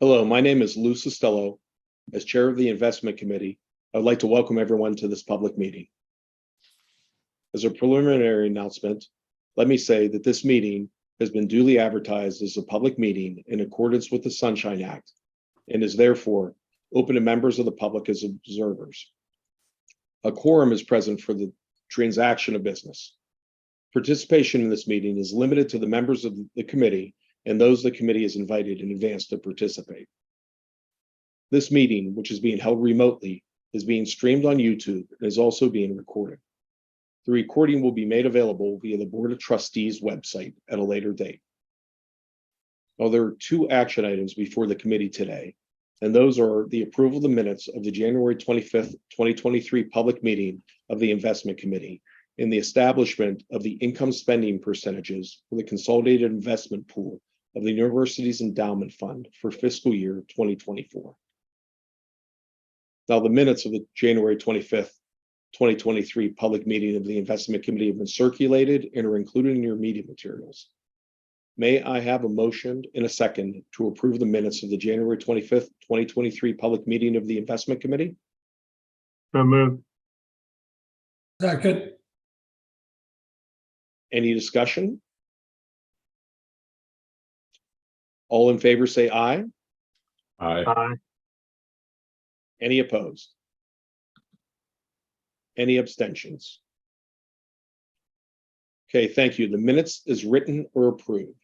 Hello, my name is Lou Costello. As Chair of the Investment Committee, I'd like to welcome everyone to this public meeting. As a preliminary announcement, let me say that this meeting has been duly advertised as a public meeting in accordance with the Sunshine Act and is therefore open to members of the public as observers. A quorum is present for the transaction of business. Participation in this meeting is limited to the members of the committee and those the committee has invited in advance to participate. This meeting, which is being held remotely, is being streamed on YouTube and is also being recorded. The recording will be made available via the Board of Trustees website at a later date. Now, there are two action items before the committee today, and those are the approval of the minutes of the January 25th, 2023 public meeting of the Investment Committee and the establishment of the income spending percentages for the consolidated investment pool of the University's Endowment Fund for fiscal year 2024. Now, the minutes of the January 25th, 2023 public meeting of the Investment Committee have been circulated and are included in your meeting materials. May I have a motion and a second to approve the minutes of the January 25th, 2023 public meeting of the Investment Committee? So moved. Second. Any discussion? All in favor say aye. Aye. Any opposed? Any abstentions? Okay, thank you. The minutes is written or approved.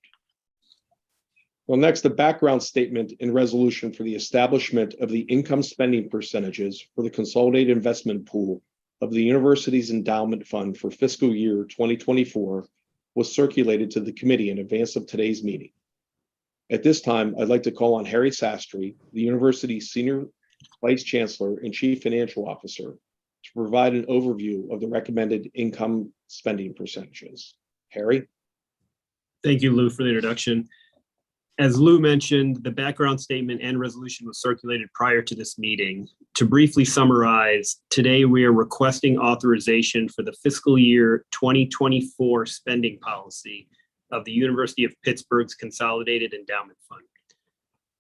Well, next, the background statement and resolution for the establishment of the income spending percentages for the consolidated investment pool of the University's Endowment Fund for fiscal year 2024 was circulated to the committee in advance of today's meeting. At this time, I'd like to call on Harry Sastry, the university's Senior Vice Chancellor and Chief Financial Officer, to provide an overview of the recommended income spending percentages. Harry? Thank you, Lou, for the introduction. As Lou mentioned, the background statement and resolution was circulated prior to this meeting. To briefly summarize, today we are requesting authorization for the fiscal year 2024 spending policy of the University of Pittsburgh's Consolidated Endowment Fund.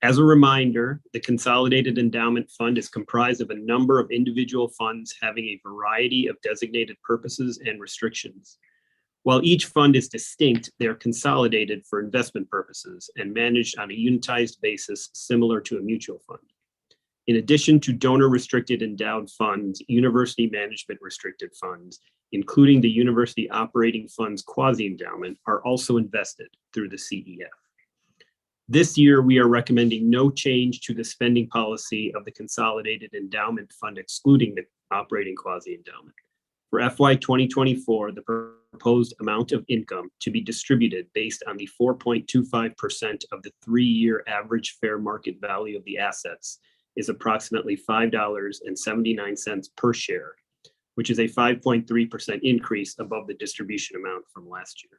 As a reminder, the Consolidated Endowment Fund is comprised of a number of individual funds having a variety of designated purposes and restrictions. While each fund is distinct, they are consolidated for investment purposes and managed on a unitized basis similar to a mutual fund. In addition to donor-restricted endowed funds, university management restricted funds, including the University Operating Fund's quasi-endowment, are also invested through the CEF. This year, we are recommending no change to the spending policy of the Consolidated Endowment Fund, excluding the operating quasi-endowment. For FY 2024, the proposed amount of income to be distributed based on the 4.25% of the 3-year average fair market value of the assets is approximately $5.79 per share, which is a 5.3% increase above the distribution amount from last year.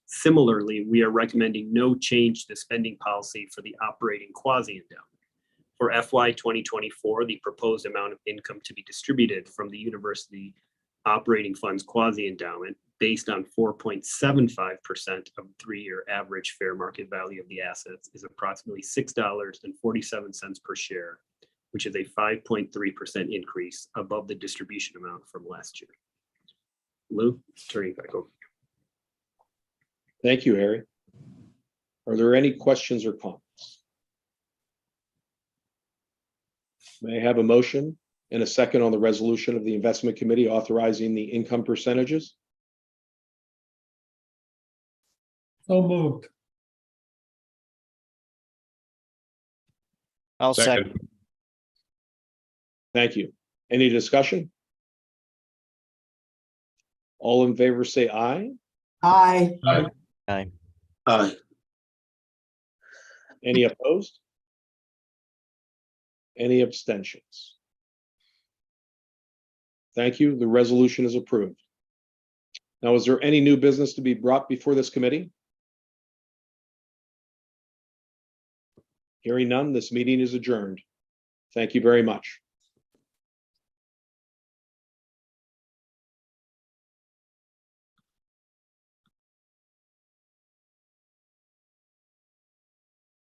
Similarly, we are recommending no change to the spending policy for the operating quasi-endowment. For FY 2024, the proposed amount of income to be distributed from the University Operating Fund's quasi-endowment based on 4.75% of 3-year average fair market value of the assets is approximately $6.47 per share, which is a 5.3% increase above the distribution amount from last year. Lou, turning back over. Thank you, Harry. Are there any questions or comments? May I have a motion and a second on the resolution of the Investment Committee authorizing the income percentages? So moved. I'll second. Thank you. Any discussion? All in favor say aye. Aye. Aye. Aye. Any opposed? Any abstentions? Thank you. The resolution is approved. Now, is there any new business to be brought before this committee? Hearing none, this meeting is adjourned. Thank you very much.